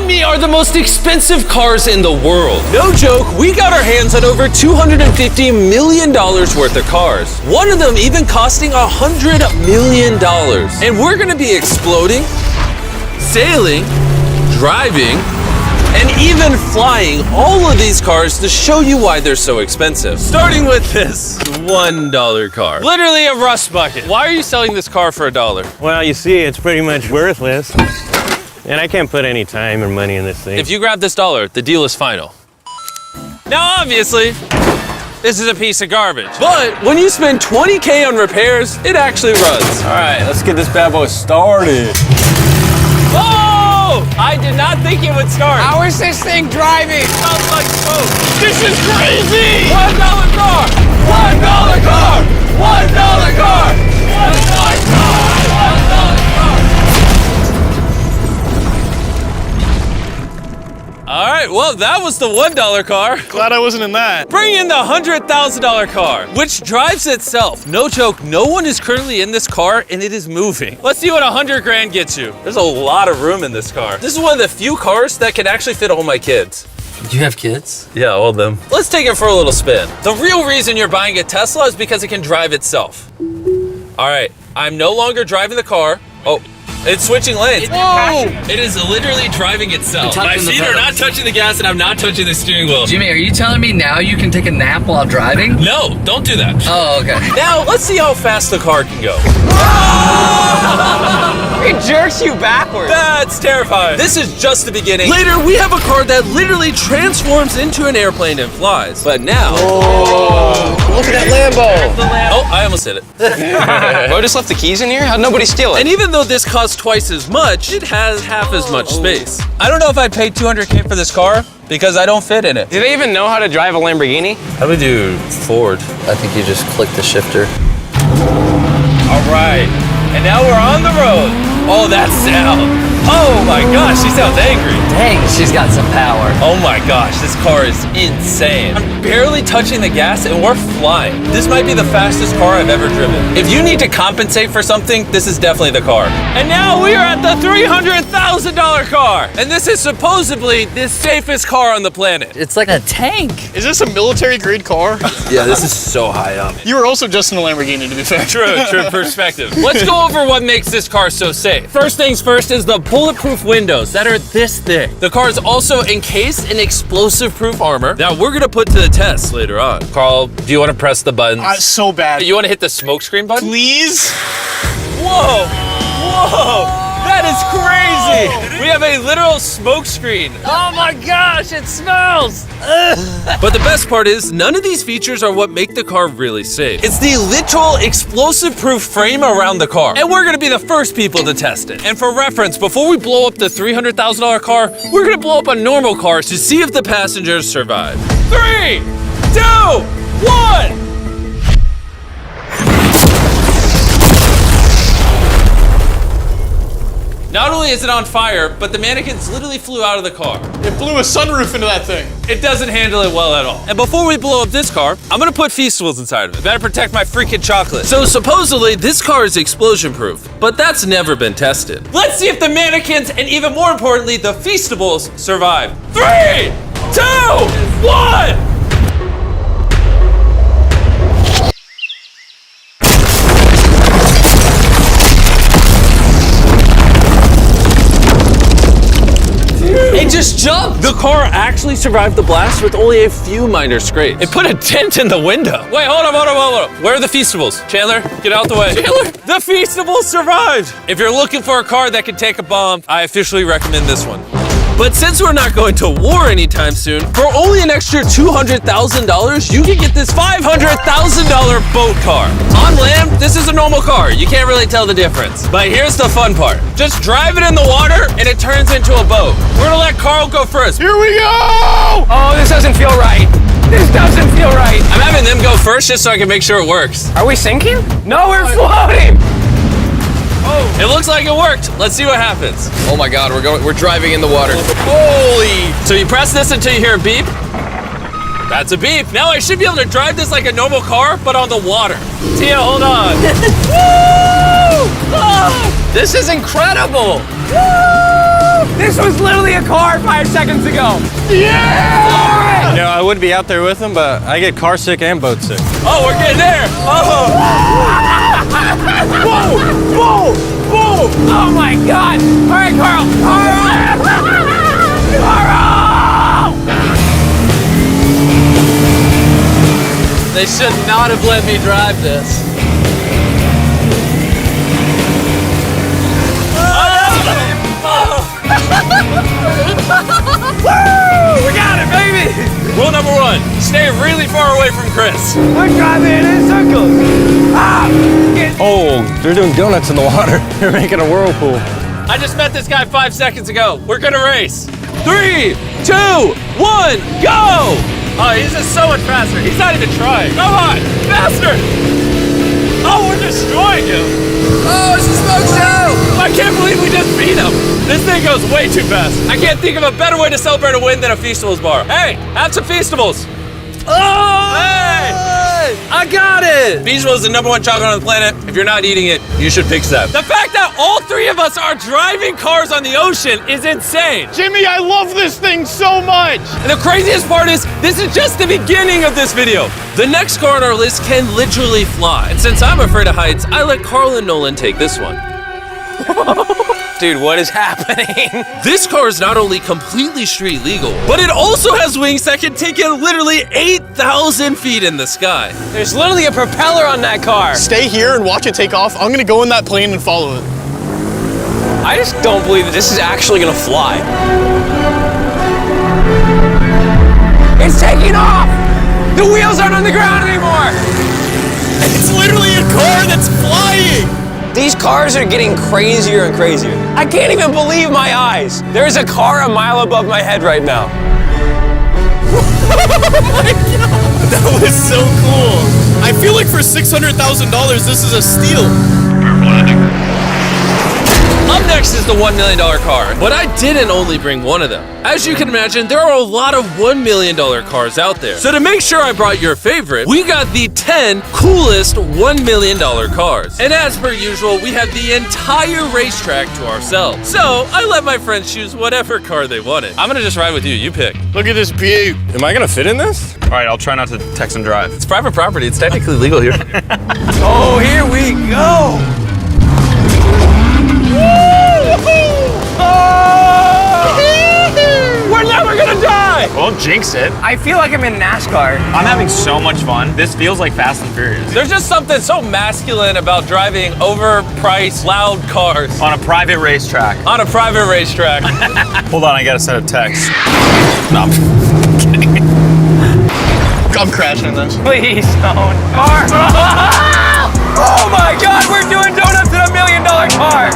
me are the most expensive cars in the world. No joke, we got our hands on over $250 million worth of cars. One of them even costing $100 million. And we're gonna be exploding, sailing, driving, and even flying all of these cars to show you why they're so expensive. Starting with this $1 car. Literally a rust bucket. Why are you selling this car for $1? Well, you see, it's pretty much worthless. And I can't put any time or money in this thing. If you grab this $1, the deal is final. Now, obviously, this is a piece of garbage. But when you spend $20K on repairs, it actually runs. All right, let's get this bad boy started. Oh! I did not think it would start. How is this thing driving? Smells like smoke. This is crazy! $1 car! $1 car! $1 car! $1 car! $1 car! All right, well, that was the $1 car. Glad I wasn't in that. Bring in the $100,000 car, which drives itself. No joke, no one is currently in this car and it is moving. Let's see what 100 grand gets you. There's a lot of room in this car. This is one of the few cars that can actually fit all my kids. Do you have kids? Yeah, all of them. Let's take it for a little spin. The real reason you're buying a Tesla is because it can drive itself. All right, I'm no longer driving the car. Oh. It's switching lanes. Whoa! It is literally driving itself. My feet are not touching the gas and I'm not touching the steering wheel. Jimmy, are you telling me now you can take a nap while driving? No, don't do that. Oh, okay. Now, let's see how fast the car can go. It jerks you backwards. That's terrifying. This is just the beginning. Later, we have a car that literally transforms into an airplane and flies. But now... Look at that Lambo. Oh, I almost hit it. Bro, just left the keys in here? How'd nobody steal it? And even though this costs twice as much, it has half as much space. I don't know if I'd pay $200K for this car because I don't fit in it. Do they even know how to drive a Lamborghini? How do we do Ford? I think you just click the shifter. All right, and now we're on the road. Oh, that sound. Oh my gosh, she sounds angry. Dang, she's got some power. Oh my gosh, this car is insane. I'm barely touching the gas and we're flying. This might be the fastest car I've ever driven. If you need to compensate for something, this is definitely the car. And now we are at the $300,000 car. And this is supposedly the safest car on the planet. It's like a tank. Is this a military grade car? Yeah, this is so high up. You were also just in a Lamborghini, to be fair. True perspective. Let's go over what makes this car so safe. First things first is the bulletproof windows that are this thick. The car is also encased in explosive-proof armor that we're gonna put to the test later on. Carl, do you want to press the buttons? So bad. You want to hit the smoke screen button? Please? Whoa! Whoa! That is crazy! We have a literal smoke screen. Oh my gosh, it smells! But the best part is, none of these features are what make the car really safe. It's the literal explosive-proof frame around the car. And we're gonna be the first people to test it. And for reference, before we blow up the $300,000 car, we're gonna blow up a normal car to see if the passengers survive. 3, 2, 1! Not only is it on fire, but the mannequins literally flew out of the car. It blew a sunroof into that thing. It doesn't handle it well at all. And before we blow up this car, I'm gonna put Feastables inside of it. Better protect my freaking chocolate. So supposedly, this car is explosion proof, but that's never been tested. Let's see if the mannequins, and even more importantly, the Feastables survive. 3, 2, 1! It just jumped! The car actually survived the blast with only a few minor scrapes. It put a dent in the window. Wait, hold on. Where are the Feastables? Chandler, get out the way. Chandler, the Feastables survived! If you're looking for a car that can take a bomb, I officially recommend this one. But since we're not going to war anytime soon, for only an extra $200,000, you can get this $500,000 boat car. On land, this is a normal car. You can't really tell the difference. But here's the fun part. Just drive it in the water and it turns into a boat. We're gonna let Carl go first. Here we go! Oh, this doesn't feel right. This doesn't feel right. I'm having them go first just so I can make sure it works. Are we sinking? No, we're floating. It looks like it worked. Let's see what happens. Oh my God, we're driving in the water. Holy! So you press this until you hear a beep. That's a beep. Now I should be able to drive this like a normal car, but on the water. Tia, hold on. Woo! Oh, this is incredible. Woo! This was literally a car 5 seconds ago. Yeah! You know, I would be out there with him, but I get car sick and boat sick. Oh, we're getting there. Oh. Whoa! Whoa! Whoa! Oh my God! All right, Carl! Carl! They should not have let me drive this. Woo! We got it, baby! Rule number 1, stay really far away from Chris. We're driving in circles. Ah! Oh, they're doing donuts in the water. They're making a whirlpool. I just met this guy 5 seconds ago. We're gonna race. 3, 2, 1, go! Oh, he's just so much faster. He's not even trying. Come on, faster! Oh, we're destroying him. Oh, it's a smoke show! I can't believe we just beat him. This thing goes way too fast. I can't think of a better way to celebrate a win than a Feastables bar. Hey, have some Feastables. Oh! Hey! I got it! Feastables is the #1 chocolate on the planet. If you're not eating it, you should fix that. The fact that all 3 of us are driving cars on the ocean is insane. Jimmy, I love this thing so much. And the craziest part is, this is just the beginning of this video. The next car on our list can literally fly. And since I'm afraid of heights, I let Carl and Nolan take this one. Dude, what is happening? This car is not only completely street legal, but it also has wings that can take it literally 8,000 feet in the sky. There's literally a propeller on that car. Stay here and watch it take off. I'm gonna go in that plane and follow it. I just don't believe that this is actually gonna fly. It's taking off! The wheels aren't on the ground anymore! It's literally a car that's flying! These cars are getting crazier and crazier. I can't even believe my eyes. There's a car a mile above my head right now. That was so cool. I feel like for $600,000, this is a steal. Up next is the $1 million car, but I didn't only bring one of them. As you can imagine, there are a lot of $1 million cars out there. So to make sure I brought your favorite, we got the 10 coolest $1 million cars. And as per usual, we have the entire racetrack to ourselves. So I let my friends choose whatever car they wanted. I'm gonna just ride with you, you pick. Look at this beaut. Am I gonna fit in this? All right, I'll try not to text and drive. It's private property, it's technically legal here. Oh, here we go! We're never gonna die! Won't jinx it. I feel like I'm in NASCAR. I'm having so much fun. This feels like Fast and Furious. There's just something so masculine about driving overpriced, loud cars On a private racetrack. on a private racetrack. Hold on, I gotta send a text. No, I'm crashing in this. Please don't. Car! Oh my God, we're doing donuts in $1 million car!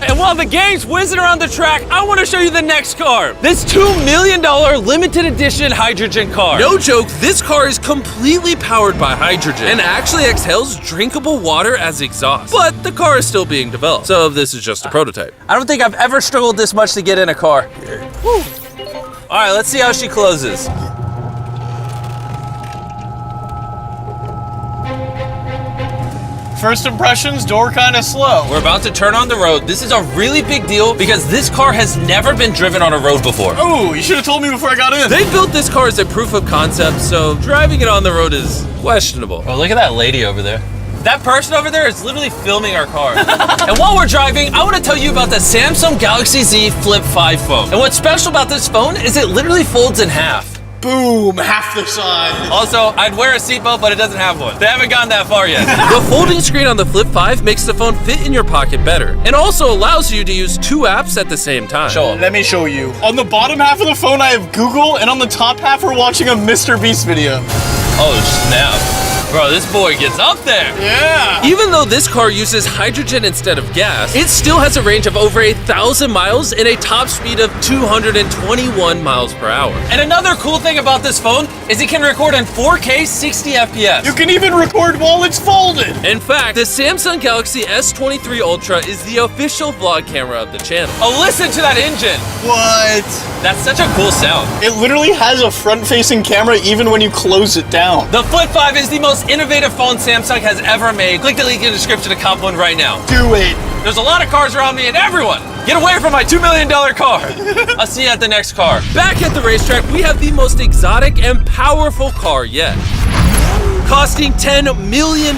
And while the gang's whizzing around the track, I want to show you the next car. This $2 million limited edition hydrogen car. No joke, this car is completely powered by hydrogen and actually exhales drinkable water as exhaust. But the car is still being developed, so this is just a prototype. I don't think I've ever struggled this much to get in a car. Woo. All right, let's see how she closes. First impressions, door kind of slow. We're about to turn on the road. This is a really big deal because this car has never been driven on a road before. Oh, you should have told me before I got in. They built this car as a proof of concept, so driving it on the road is questionable. Oh, look at that lady over there. That person over there is literally filming our car. And while we're driving, I want to tell you about the Samsung Galaxy Z Flip 5 phone. And what's special about this phone is it literally folds in half. Boom, half the size. Also, I'd wear a seatbelt, but it doesn't have one. They haven't gone that far yet. The folding screen on the Flip 5 makes the phone fit in your pocket better, and also allows you to use 2 apps at the same time. Show them. Let me show you. On the bottom half of the phone, I have Google, and on the top half, we're watching a Mr. Beast video. Oh, snap. Bro, this boy gets up there. Yeah. Even though this car uses hydrogen instead of gas, it still has a range of over 1,000 miles and a top speed of 221 miles per hour. And another cool thing about this phone is it can record in 4K 60 FPS. You can even record while it's folded. In fact, the Samsung Galaxy S23 Ultra is the official vlog camera of the channel. Oh, listen to that engine. What? That's such a cool sound. It literally has a front-facing camera even when you close it down. The Flip 5 is the most innovative phone Samsung has ever made. Click the link in the description to cop one right now. Do it. There's a lot of cars around me and everyone, get away from my $2 million car. I'll see you at the next car. Back at the racetrack, we have the most exotic and powerful car yet. Costing $10 million,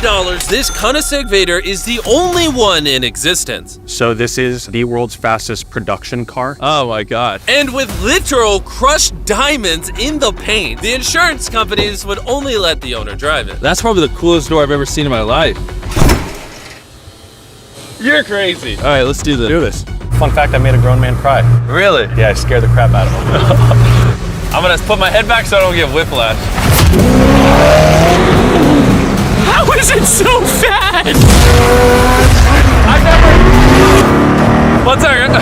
this Koenigsegg Vader is the only one in existence. So this is the world's fastest production car. Oh my God. And with literal crushed diamonds in the paint, the insurance companies would only let the owner drive it. That's probably the coolest door I've ever seen in my life. You're crazy. All right, let's do this. Do this. Fun fact, I made a grown man cry. Really? Yeah, I scared the crap out of him. I'm gonna put my head back so I don't get whiplash. How is it so fast? One second.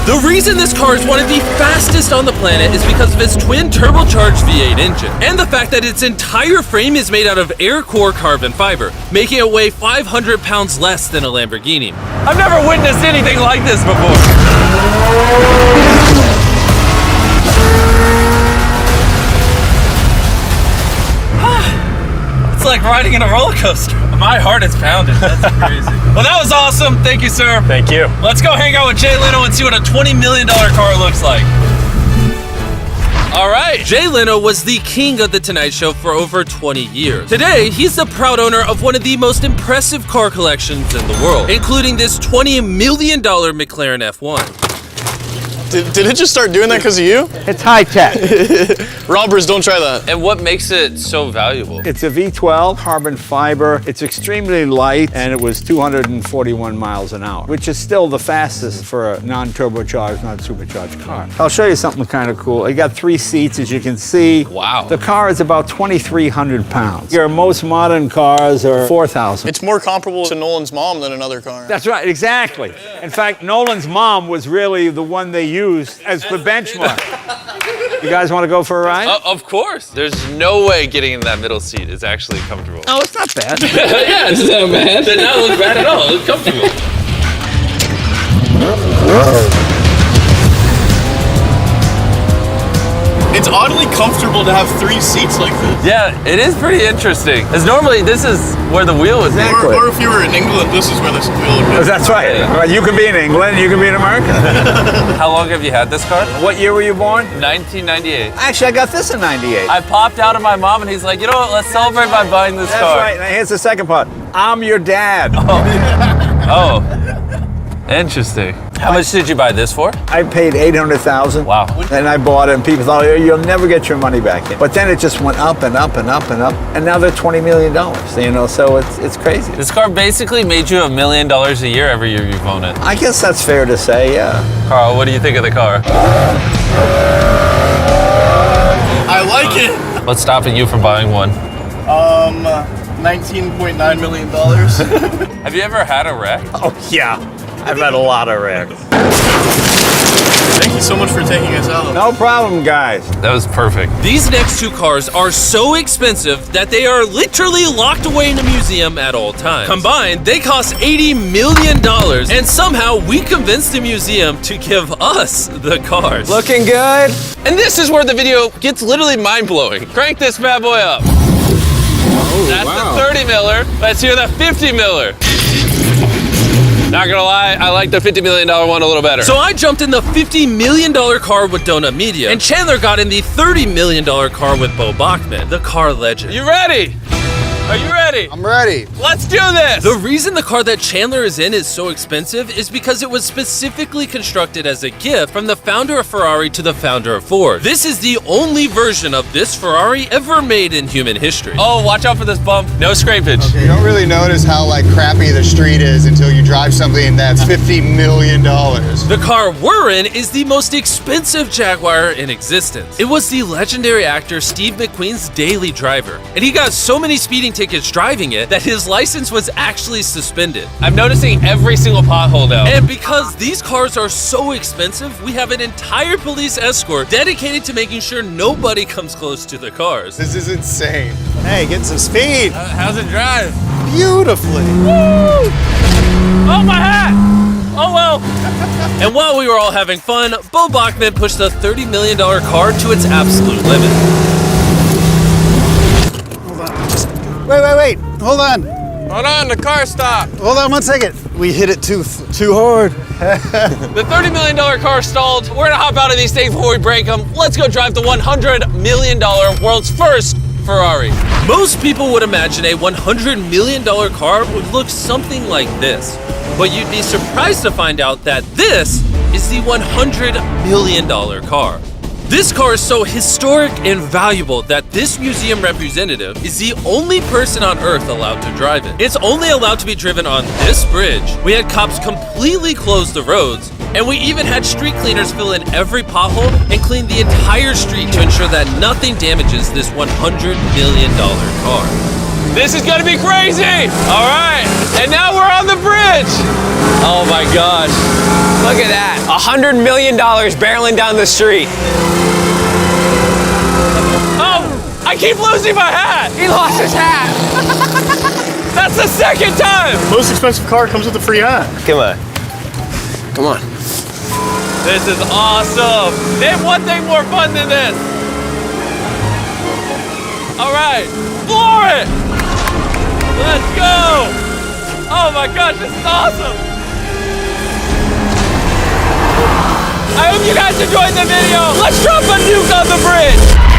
The reason this car is one of the fastest on the planet is because of its twin turbocharged V8 engine, and the fact that its entire frame is made out of air core carbon fiber, making it weigh 500 pounds less than a Lamborghini. I've never witnessed anything like this before. It's like riding in a roller coaster. My heart is pounding. That's crazy. Well, that was awesome. Thank you, sir. Thank you. Let's go hang out with Jay Leno and see what a $20 million car looks like. All right. Jay Leno was the king of The Tonight Show for over 20 years. Today, he's the proud owner of one of the most impressive car collections in the world, including this $20 million McLaren F1. Did it just start doing that because of you? It's high tech. Robbers, don't try that. And what makes it so valuable? It's a V12 carbon fiber. It's extremely light, and it was 241 miles an hour, which is still the fastest for a non-turbocharged, non-supercharged car. I'll show you something kind of cool. You got 3 seats, as you can see. Wow. The car is about 2,300 pounds. Your most modern cars are 4,000. It's more comparable to Nolan's mom than another car. That's right, exactly. In fact, Nolan's mom was really the one they used as the benchmark. You guys want to go for a ride? Of course. There's no way getting in that middle seat is actually comfortable. Oh, it's not bad. Yeah, it's not bad. It did not look bad at all. It looked comfortable. It's oddly comfortable to have 3 seats like this. Yeah, it is pretty interesting. Because normally this is where the wheel is. Exactly. Or if you were in England, this is where this wheel would be. That's right. You can be in England, you can be in America. How long have you had this car? What year were you born? 1998. Actually, I got this in 98. I popped out of my mom and he's like, you know what, let's celebrate by buying this That's car. right. Now here's the second part. I'm your dad. Oh, interesting. How much did you buy this for? I paid $800,000. Wow. And I bought it, and people thought, oh, you'll never get your money back in. But then it just went up and up and up and up, and now they're $20 million. You know, so it's crazy. This car basically made you $1 million a year every year you've owned it. I guess that's fair to say, yeah. Carl, what do you think of the car? I like it. What's stopping you from buying one? $19.9 million. Have you ever had a wreck? Oh, yeah. I've had a lot of wrecks. Thank you so much for taking us out. No problem, guys. That was perfect. These next 2 cars are so expensive that they are literally locked away in a museum at all times. Combined, they cost $80 million, and somehow we convinced the museum to give us the cars. Looking good. And this is where the video gets literally mind-blowing. Crank this bad boy up. That's the 30 miller. Let's hear the 50 miller. Not gonna lie, I like the $50 million one a little better. So I jumped in the $50 million car with Donut Media, and Chandler got in the $30 million car with Bo Bachman, the car legend. You ready? Are you ready? I'm ready. Let's do this! The reason the car that Chandler is in is so expensive is because it was specifically constructed as a gift from the founder of Ferrari to the founder of Ford. This is the only version of this Ferrari ever made in human history. Oh, watch out for this bump. No scrapage. You don't really notice how crappy the street is until you drive something that's $50 million. The car we're in is the most expensive Jaguar in existence. It was the legendary actor Steve McQueen's daily driver, and he got so many speeding tickets driving it that his license was actually suspended. I'm noticing every single pothole now. And because these cars are so expensive, we have an entire police escort dedicated to making sure nobody comes close to the cars. This is insane. Hey, get some speed. How's it drive? Beautifully. Woo! Oh, my hat! Oh well. And while we were all having fun, Bo Bachman pushed the $30 million car to its absolute limit. Wait. Hold on. Hold on, the car stopped. Hold on 1 second. We hit it too hard. The $30 million car stalled. We're gonna hop out of these things before we break them. Let's go drive the $100 million world's first Ferrari. Most people would imagine a $100 million car would look something like this. But you'd be surprised to find out that this is the $100 million car. This car is so historic and valuable that this museum representative is the only person on Earth allowed to drive it. It's only allowed to be driven on this bridge. We had cops completely close the roads, and we even had street cleaners fill in every pothole and clean the entire street to ensure that nothing damages this $100 million car. This is gonna be crazy! All right, and now we're on the bridge. Oh my gosh. Look at that. $100 million barreling down the street. Oh, I keep losing my hat. He lost his hat. That's the second time. Most expensive car comes with a free hat. Come on. Come on. This is awesome. Name one thing more fun than this. All right, floor it. Let's go. Oh my gosh, this is awesome. I hope you guys enjoyed the video. Let's drop a nuke on the bridge.